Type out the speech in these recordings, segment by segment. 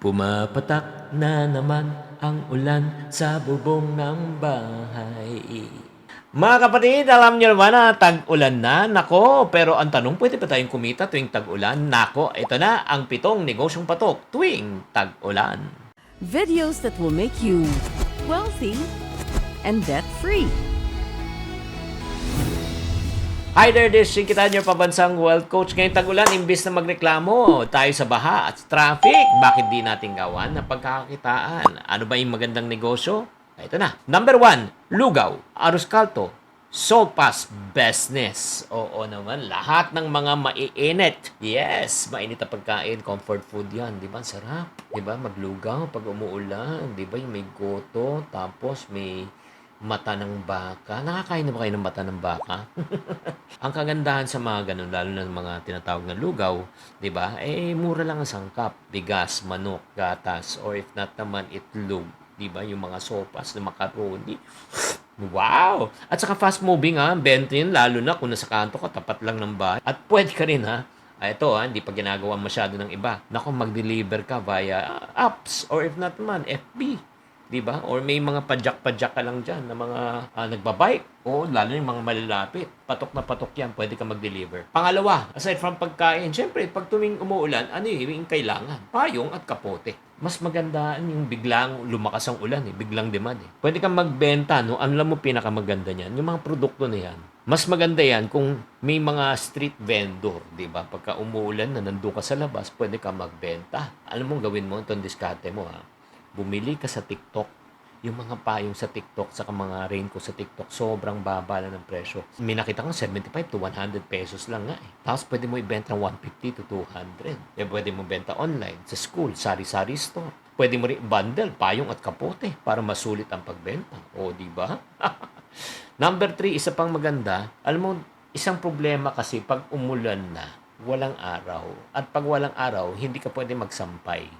Pumapatak na naman ang ulan sa bubong ng bahay. Mga kapatid, alam niyo naman na tag-ulan na. Nako, pero ang tanong, pwede ba tayong kumita tuwing tag-ulan? Nako, ito na ang 7 negosyong patok tuwing tag-ulan. Videos that will make you wealthy and debt-free. Hi there, this is Kitan, your pabansang wealth coach. Ngayong tag-ulan, imbis na magreklamo tayo sa baha at traffic, bakit di natin gawan na pagkakakitaan? Ano ba yung magandang negosyo? Ito na. Number 1, lugaw, arroz caldo, sopas, business. Oo naman, lahat ng mga maiinit. Yes, mainit na pagkain, comfort food yan. Di ba? Sarap. Di ba? Maglugaw pag umuulan. Di ba? Yung may goto, tapos may mata ng baka. Nakakain na ba kayo ng mata ng baka? Ang kagandahan sa mga ganun, lalo na mga tinatawag na lugaw, di ba? Eh, mura lang ang sangkap. Bigas, manok, gatas, or if not naman, itlog. Di ba? Yung mga sopas na macaroni. Wow! At saka fast moving ha, bento yun, lalo na kung nasa kanto ka, tapat lang ng bahay. At pwede ka rin ha, ito ha, hindi pa ginagawa masyado ng iba. Naku, mag-deliver ka via apps, or if not naman, FB. 'Di ba? Or may mga padyak-padyak ka lang diyan na mga nagbabike. O lalo yung mga malalapit. Patok na patok 'yan, pwede ka mag-deliver. Pangalawa, aside from pagkain, syempre pag tuwing umuulan, ano yung kailangan? Payong at kapote. Mas maganda yung biglang lumakas ang ulan, biglang demand. Pwede kang magbenta, no? Alam mo pinakamaganda niyan, yung mga produkto na 'yan. Mas maganda 'yan kung may mga street vendor, 'di ba? Pagka umuulan na nandoon ka sa labas, pwede ka magbenta. Alam mo gawin mo itong diskarte mo ha. Bumili ka sa TikTok. Yung mga payong sa TikTok, saka mga raincoat sa TikTok, sobrang baba na ng presyo. May nakita kong 75 to 100 pesos lang nga eh. Tapos pwede mo ibenta ng 150 to 200. Eh, pwede mo benta online, sa school, sari-sari store. Pwede mo rin bundle, payong at kapote para masulit ang pagbenta. O, di ba? Number 3, isa pang maganda. Alam mo, isang problema kasi pag umulan na, walang araw. At pag walang araw, hindi ka pwede magsampay.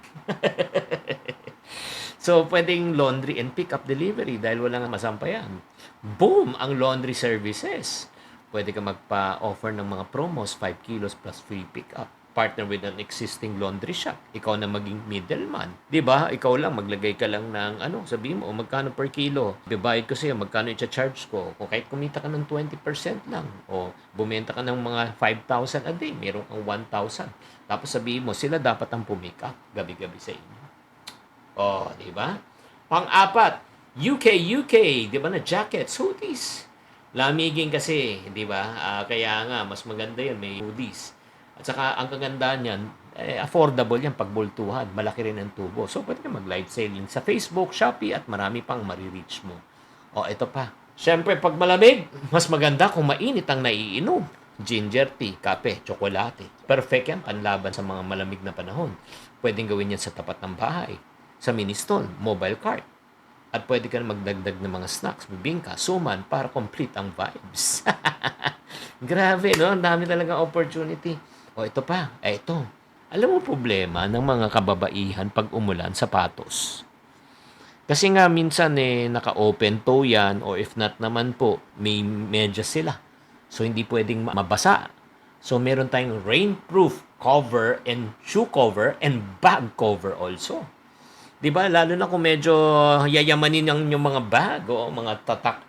So, pwedeng laundry and pick-up delivery dahil walang masampayan. Boom! Ang laundry services. Pwede ka magpa-offer ng mga promos, 5 kilos plus free pick-up. Partner with an existing laundry shop. Ikaw na maging middleman. Diba? Ikaw lang, maglagay ka lang ng sabihin mo, magkano per kilo? Bibayad ko sa'yo, magkano i-charge ko? O kahit kumita ka ng 20% lang. O bumenta ka ng mga 5,000 a day, meron kang 1,000. Tapos sabihin mo, sila dapat ang pumick-up gabi-gabi sa inyo. Oh, di ba? Pang-apat, UK, di ba na jackets, hoodies. Lamigin kasi, di ba? Kaya nga, mas maganda yan, may hoodies. At saka, ang kagandahan yan, affordable yan pagbultuhan. Malaki rin ang tubo. So, pwede ka mag-live selling sa Facebook, Shopee, at marami pang marireach mo. O, ito pa. Siyempre, pag malamig, mas maganda kung mainit ang naiinom. Ginger tea, kape, tsokolate. Perfect yan panlaban sa mga malamig na panahon. Pwedeng gawin yan sa tapat ng bahay, sa mini-stall, mobile cart. At pwede ka na magdagdag ng mga snacks, bibingka, suman, para complete ang vibes. Grabe, no? Ang dami talagang opportunity. O, ito pa. Ito. Alam mo problema ng mga kababaihan pag umulan, sapatos. Kasi nga minsan naka-open toe yan, or if not naman po, may medyas sila. So, hindi pwedeng mabasa. So, meron tayong rainproof cover and shoe cover and bag cover also. 'Di ba? Lalo na kung medyo yayamanin ang yung mga bag o mga tatak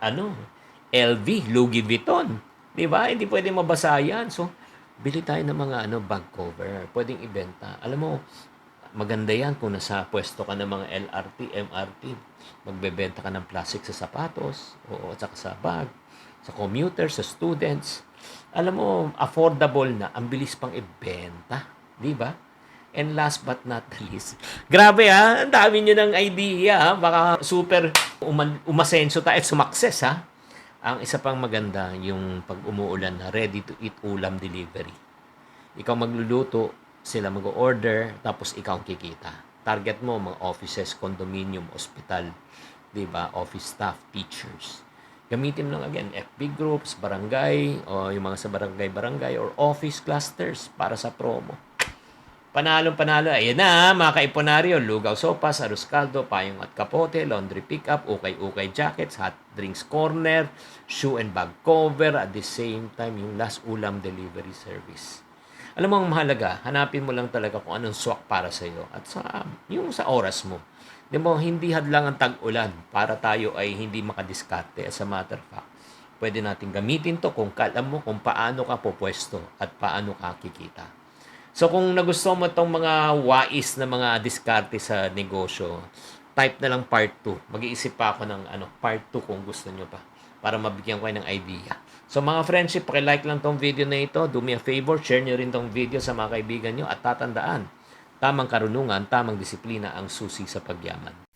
LV, Louis Vuitton. 'Di ba? Hindi pwedeng mabasa yan. So, bili tayo ng mga bag cover. Pwedeng ibenta. Alam mo, maganda yan kung nasa pwesto ka ng mga LRT, MRT. Magbebenta ka ng plastic sa sapatos, at saka sa bag, sa commuter, sa students. Alam mo, affordable na. Ang bilis pang ibenta. 'Di ba? And last but not the least, grabe ang dami nyo ng idea baka super umasenso tayo at sumakses Ang isa pang maganda, yung pag umuulan na ready to eat ulam delivery. Ikaw magluluto, sila mag-order, tapos ikaw ang kikita. Target mo, mga offices, condominium, hospital, diba? Office staff, teachers. Gamitin mo lang again, FB groups, barangay, o yung mga sa barangay, or office clusters para sa promo. Panalong-panalo. Ayan na, mga kaiponaryo. Lugaw sopas, arroz caldo, payong at kapote, laundry pickup, ukay-ukay jackets, hot drinks corner, shoe and bag cover, at the same time, yung last ulam delivery service. Alam mo ang mahalaga, hanapin mo lang talaga kung anong swak para sa iyo at yung sa oras mo. Di mo, hindi hadlang ang tag-ulan para tayo ay hindi makadiskarte. As a matter of fact, pwede natin gamitin to kung alam mo kung paano ka pupwesto at paano ka kikita. So kung nagustuhan mo itong mga wais na mga diskarte sa negosyo, type na lang part 2. Mag-iisip pa ako ng part 2 kung gusto nyo pa para mabigyan ko kayo ng idea. So mga friendship, paki-like lang tong video na ito. Do me a favor, share nyo rin tong video sa mga kaibigan nyo at tatandaan, tamang karunungan, tamang disiplina ang susi sa pagyaman.